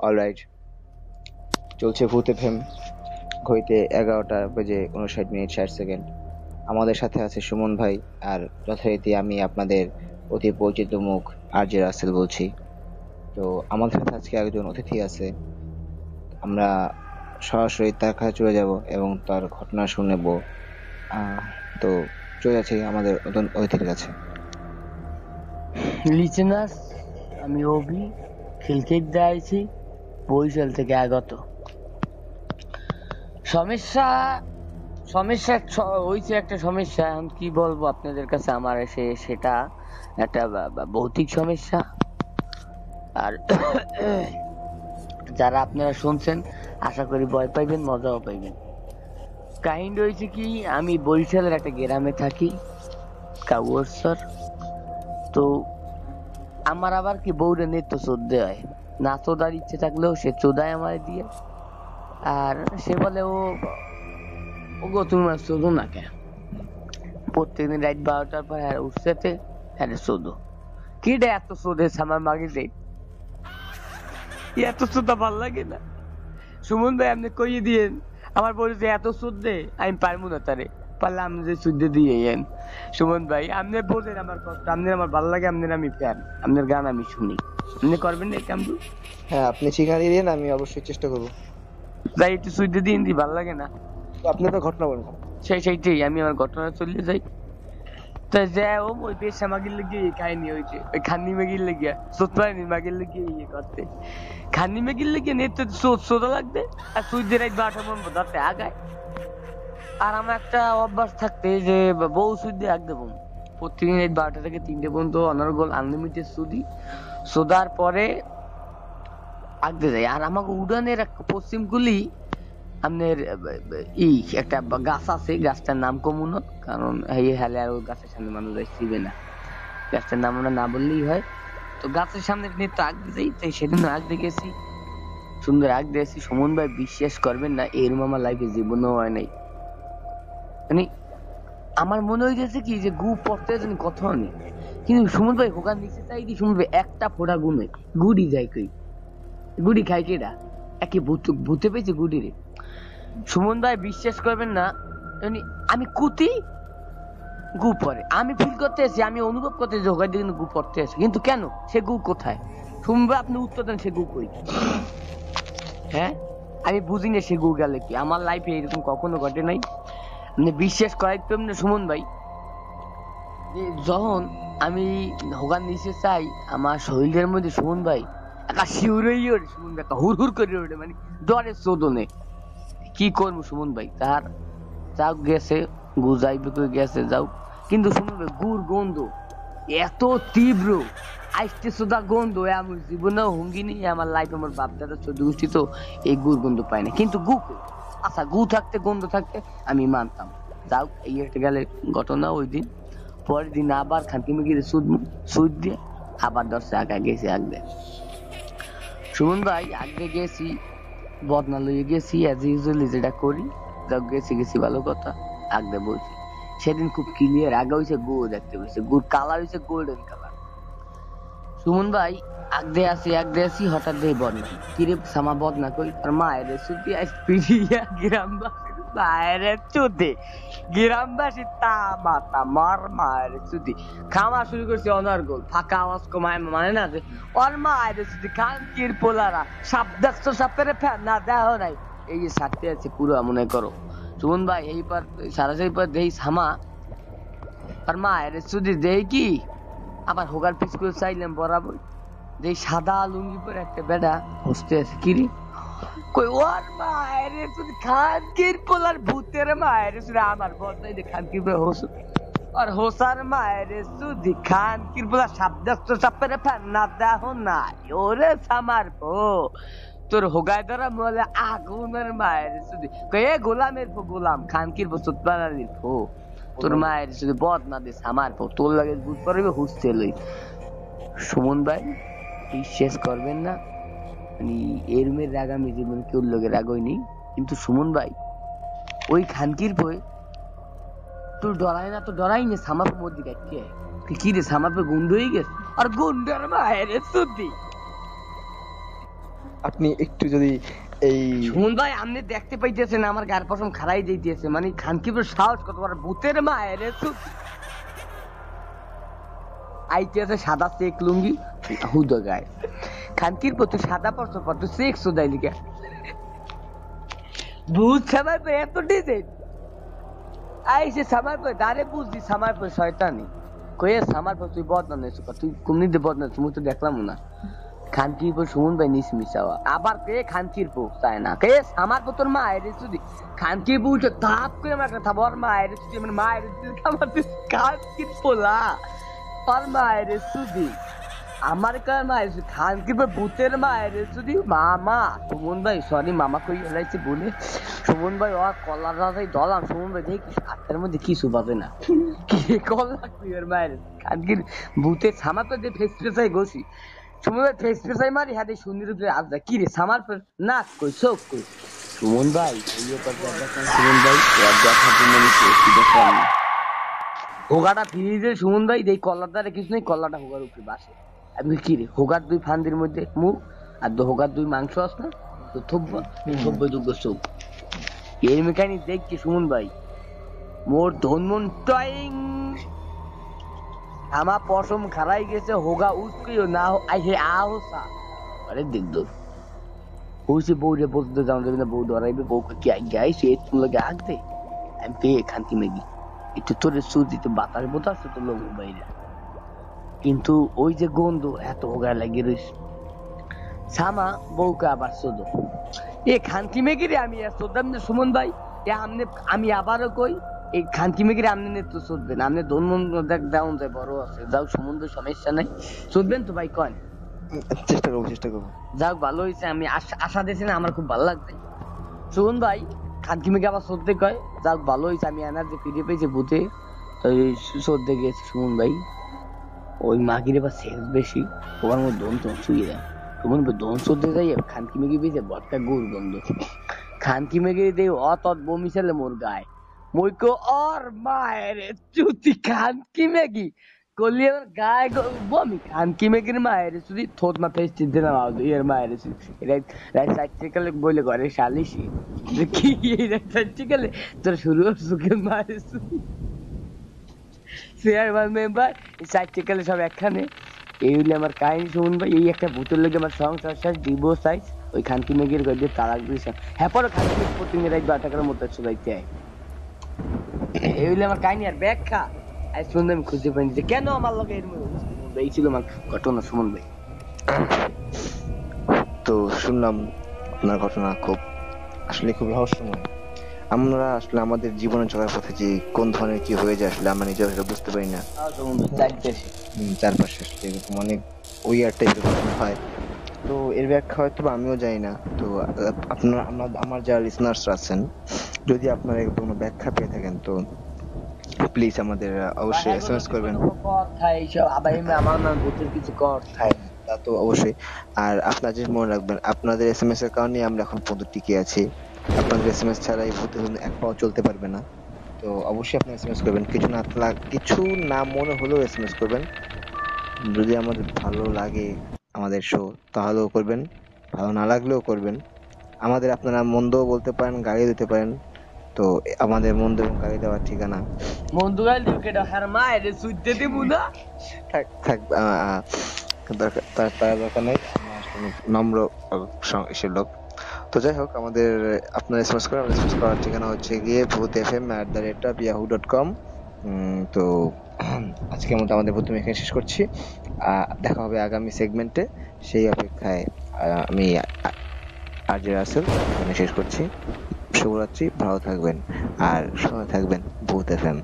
Alright, চলছে ভূত FM. ঘড়িতে 11টা বেজে 59 মিনিট 60 সেকেন্ড। আমাদের সাথে আছে সুমন ভাই, আর যথারীতি আমি আপনাদের অতি পরিচিত মুখ আরজে রাসেল বলছি। তো আমাদের সাথে আজকে একজন অতিথি আছে, আমরা সরাসরি তার কাছে চলে যাব এবং তার ঘটনা শুনবো। তো চলে যাচ্ছি আমাদের নতুন অতিথির কাছে। লিসেনার্স, আমি অভি খিলকেট দিয়েছি, বরিশাল থেকে আগত। সমস্যা হয়েছে একটা সমস্যা, এখন কি বলবো আপনাদের কাছে, আমার সেটা একটা ভৌতিক সমস্যা। আর যারা আপনারা শুনছেন আশা করি ভয় পাইবেন, মজাও পাইবেন। কাহিনী হয়েছে কি, আমি বরিশালের একটা গ্রামে থাকি, কাউয়ারসর। তো আমার আবার কি বউরে নিত্য চোদ্দে হয়, না চোদার ইচ্ছে থাকলেও সে চোদায় আমার দিয়ে। আর সে বলে ও গো তুমি আমার চোদো না কেন, প্রত্যেকদিন রাত 12টার পর হ্যাঁ উঠছে হ্যাঁ চোদো কি রে, এত চোদেছে আমার মাগে যে এত চোদা ভাল লাগে না। সুমন ভাই আপনি কইয়ে দিয়েন, আমার বলে যে এত চোদ্দে আমি পারবো না, তারে পারলে আপনি যে চোদ্দে দিয়ে এন। সুমন ভাই আপনি বোঝেন আমার কষ্ট, আপনার আমার ভালো লাগে, আপনার আমি ফ্যান, আপনার গান আমি শুনি, আপনি করবেন না কাম? হ্যাঁ, আপনি ঠিকানা দিয়ে দিন, আমি অবশ্যই চেষ্টা করবো। যাই একটু চোদ্দে দিন দি, ভালো লাগে না। তো আপনি তো ঘটনা বলুন। সেইটাই আমি আমার ঘটনা চলে যাই। তো যাই ও ওই পেশা মাগির লেগে কাহিনী হয়েছে, ওই খান্নি মাগির লেগে সোতপায়নি মাগির লেগে ইয়ে করতে, খান্নি মাগির লেগে নেতে সোদা লাগবে আর সূর্যের রাত 12টা পর্যন্ত ধরতে আগায়। আর আমার একটা অভ্যাস থাকতে যে বউ সূর্য আগ দেবো প্রতিদিন রাত 12টা থেকে 3টে পর্যন্ত অনর্গল আনলিমিটেড সুদি সোদার পরে আগতে যায়। আর আমাকে উড়ানের পশ্চিম গুলি আপনার একটা গাছ আছে, গাছটার নাম কমুনো, কারণ হেলে আর ওই গাছের সামনে মানুষ চিবে না, গাছটার নাম আমরা না বললেই হয়। তো গাছের সামনে নিত্য আগ দিতেই, তাই সেদিন আগ দেখেছি, সুন্দর আগ দিয়েছি। সুমন ভাই বিশ্বাস করবেন না, এরম আমার লাইফে জীবনেও হয় নাই। মানে আমার মনে হয়েছে কি যে গু পড়তে জানি কথা নেই, কিন্তু সুমন ভাই হোকান দিচ্ছে তাই কি সুমন ভাই একটা ফোটা গু নেই, গুড়ি যায় কই, গুড়ি খাই কেডা, একে ভূতে পেয়েছে গুড়ি রে। সুমন ভাই বিশ্বাস করবেন না, আমি কুতি গু পরে আমি ফিল করতে এসেছি, আমি অনুভব করতে এসেছি ওখান থেকে গু পড়তে এসে, কিন্তু কেন সে গু কোথায়? সুমন ভাই আপনি উত্তর দেন, সে গু কই? হ্যাঁ আমি বুঝি না সে গু গেলে কি, আমার লাইফে এরকম কখনো ঘটে নাই। আপনি বিশ্বাস করাইতে না সুমন ভাই, যখন আমি হোগান নিচে চাই আমার শরীরের মধ্যে সুমন ভাই একটা শিউরেই ওঠে, সুমন ভাই একটা হুড় হুড় করে ওঠে, মানে ডরে চোদনে। কি করবো সুমন ভাই, তার যাও গেছে গু যাইবে করে গেছে যাও, কিন্তু সুমন ভাই গুড় গন্ধ এত তীব্র, আইসতে সোদা গন্ধ, আমার জীবনেও হুঙ্গিনি, আমার লাইফ আমার বাপ দাদা 14 গোষ্ঠী তো এই গুড় গন্ধ পায় না, কিন্তু গু আচ্ছা গু থাকতে গন্ধ থাকতে আমি মানতাম। যাও এই একটা গেলে ঘটনা। ওই দিন পরের দিন আবার খানকি মেঘিরে সুদ দিয়ে আবার দশটা আগে গেছি আগলে। সুমন ভাই আগে গেছি বদনা লইয়ে গেছি, অ্যাজ ইউজুয়ালি যেটা করি, যাও গেছি ভালো কথা, আগলে বলছি। সেদিন খুব ক্লিয়ার আগে হয়েছে গুড় দেখতে পেয়েছে, গুড় কালার হয়েছে গোল্ডেন কালার। সুমন ভাই আগদে আসি হঠাৎ দেই বদনা, কিরে সামা বদনা কই, আর মায়ের সুতি আইসপিরিয়া গ্রামবাসীর মায়ের চোদে, গ্রামবাসী তা মাতা মার মায়ের সুতি খাওয়া শুরু করছে অনর্গল, ফাঁকা আওয়াজ কমায় মানে না যে ওর মায়ের সুতি খানকির পোলারা সাপ দেখছো, সাপের ফ্যান না দেহ নাই, এই যে সারতে আছে পুরো মনে করো। সুমন ভাই এইবার সারা সেই পর দেই সামা আর মায়ের সুতি দেই কি, আবার হোগার পিস করে চাইলাম বরাবর, যে সাদা লুঙ্গি পরে একটা বেটা হসতে আছে, কিরি কই ওর মায়ের সুতি খানকির পোলার ভূতের মায়ের সুতি আমার বদনাই দে খানকির পোলা হোস, আর হোসার মায়ের সুতি খানকির পোলা সাবদাস্ত সাপের ফ্যান না দেহ নাই, ওরে সামার পো তোর হোগায় ধরা বলে আগুনের মায়ের সুতি কয়ে গোলামের পো, গোলাম খানকির পো সুতবানালির পো, তোর মায়ের সুতি বদনা দিস আমার পো, তোর লাগে বুঝ পারবে হুসতে লই। সুমন ভাই বিশ্বাস করবেন না, মানে এরমের রাগ আমি জীবনে কেউ লোকের রাগ হয়নি, কিন্তু সুমন ভাই ওই খানকির বই তোর ডরাই না, তো ডরাই না সামাপের মধ্যে গাইতে কি রে, সামাপে গুন্ড হয়ে গেছে আর গুন্ডার মায়ের সুতি আপনি একটু যদি এই সুমন ভাই আপনি দেখতে পাইতেছেন আমার গায়ের পশম খাড়াই দিতেছে, মানে খানকিপুর সাহস কত বড়, ভূতের মায়ের আইতেছে সাদা চেক লুঙ্গি হুদ গায়ে, খানকির প্রতি সাদা পরশ পর চেক সোদাই লিখে ভূত সামার পর এত ডিজাইন আইসে সামার পর দাঁড়ে বুঝলি সামার পর শয়তানি কয়ে সামার পর তুই বদনাম নেই, তুই কুমনি দিয়ে বদনাম, তুমি তো দেখলাম না। খানকির পর সুমন ভাই নিস মিশাওয়া আবার কে খানকির পো চায় না কে আমার পর তোর মায়ের যদি খানকির পো উঠে ধাপ করে আমার একটা থাপ ওর মায়ের যদি আমার মায়ের আমার খানকির পোলা ওর মায়ের যদি আমার কার মায়ের খানকির পর ভূতের মায়ের যদি মামা সুমন ভাই সরি মামা কই এলাইছে বলে সুমন ভাই ও কলার রাজাই দলাম সুমন ভাই দেখি হাতের মধ্যে কিছু পাবে না কি কলা তুই ওর মায়ের খানকির ভূতের ছামা তো যে ফেস ফেসাই গছি সুমন ভাই ফেস ফেসাই মারি হাতে সুন্দর উপরে আজা কি রে সামার পর নাক কই চোখ কই সুমন ভাই এই কথা দেখেন সুমন ভাই দেখার জন্য নিচে দেখলাম হোগাটা ফ্রিজে সুমন ভাই এই কলার দ্বারা কিছু নেই, কলাটা হোগার উপরে বাসে আমি কি রে হোগার দুই ফান্দির মধ্যে মুখ আর হোগার দুই মাংস আস না তো থব্য দুগ্গ চোখ এর মেকানিক দেখছি সুমন ভাই মোর ধনমন টয়িং আমার পশম খারাই গেছে হোগা উঠকেও না আইহে আহসা আরে দেখ দো হইছে বউরে বলতে যাও যাবে না, বউ ধরাইবে, বউ কি আগে আইছে তুমি লাগে আগ দে আমি পেয়ে খানকি মেগি একটু তোরে সুদিতে বাতাস বোতাস তো লোক বাইরে, কিন্তু ওই যে গন্ধ এত হোগা লাগে রইছে সামা বউকে আবার শোধ এ খানকি মেগি রে আমি আর শোধাম না সুমন ভাই এ আমি আবারও কই এই খানকি মেগিরে আপনি নেতৃত্ব চলবেন, আপনি ধর্ম দেখ দেওয়ান যায় বড় আছে যাও সমুদ্র সমস্যা নাই চলবেন তো ভাই কন চেষ্টা করবো যাক ভালো হয়েছে আমি আশা দিয়েছি না আমার খুব ভালো লাগছে সুমন ভাই খানকি মেগে আবার সর্দে কয় যাক ভালো হয়েছে আমি এনার্জি ফিরে পেয়েছি ভূতে সর্দে গিয়েছে সুমন ভাই ওই মাগিরে বা সেক্স বেশি ওর মধ্যে দন তো ছুঁয়ে দেয় সুমন ভাই দন সর্দে যাই খানকি মেগে পেয়েছে বটকা গুড় গন্ধ খানকি মেগে দিয়ে অত বমি ছেলে মোর গায়ে মইকো और মায়ের চুতি খানকি মেগি কলি আমার গায়ে বমি খানকি মেগির মায়ের চুতি থোত মা ফেস চিনতে না আও এর মায়ের চুতি রাইট সাইকেলে বলে ঘরে শালিশি কি এই রাইট সাইকেলে তোর শুরু সুকে মায়ের চুতি চেয়ারম্যান মেম্বার সাইকেলে সব একখানে এই হইলে আমার কাহিনী শুনুন ভাই এই একটা ভূতের লেগে আমার সংসার শেষ ডিভোর্স আইস ওই খানকি মেগির গদিয়ে তালাক দিয়েছে হ্যাঁ পরে খানকি মেগ প্রতি রাইট 12 টাকার মতো চলাইতে আয় এই হইলে আমার কাহিনী আর ব্যাখ্যা আজ শুনতে আমি খুঁজে পাইনি যে কেন আমার লগে এর মধ্যে এই ছিল আমার ঘটনা সুমন ভাই। তো শুনলাম আপনার ঘটনা খুব আসলে খুব রহস্যময়। আমরা আসলে আমাদের জীবনে চলার পথে যে কোন ধরনের কি হয়ে যায় আসলে আমরা নিজেরা সেটা বুঝতে পারি না। চারপাশে আসলে এরকম অনেক ওয়ার টাইপের ঘটনা হয়, তো এর ব্যাখ্যা হয়তো আমিও জানি না। তো আপনারা আমার যারা লিসনার্স আছেন যদি আপনারা এর কোনো ব্যাখ্যা পেয়ে থাকেন তো প্লিজ আমাদের অবশ্যই এসএমএস করবেন। আমার নাম ভূতের কিছু কথাই তা তো অবশ্যই। আর আপনারা যে মনে রাখবেন আপনাদের এসএমএস এর কারণে আমরা এখন পর্যন্ত টিকে আছি। আপনাদের এসএমএস ছাড়া এই ভূতের এক পাও চলতে পারবে না। তো অবশ্যই আপনারা এসএমএস করবেন, কিছু না মনে হলেও এসএমএস করবেন। যদি আমাদের ভালো লাগে আমাদের শো তাহলেও করবেন, ভালো না লাগলেও করবেন। আমাদের আপনারা মন্দও বলতে পারেন, গালি দিতে পারেন। তো আমাদের মন্দ এবং গালি দেওয়ার ঠিকানা মন্দ গালি দিকে হার মায়ের সুইতে দিব না থাক থাক তার দরকার নেই, নম্র সে লোক। তো যাই হোক আমাদের আপনার এসএমএস করেন, আমাদের এসএমএস করার ঠিকানা হচ্ছে গিয়ে bhutfm@yahoo.com। তো আজকের মতো আমাদের প্রথমে এখানে শেষ করছি। দেখা হবে আগামী সেগমেন্টে, সেই অপেক্ষায় আমি আরজে রাসেল এখানে শেষ করছি। শুভরাত্রি, ভালো থাকবেন আর শুনে থাকবেন ভূত এফএম।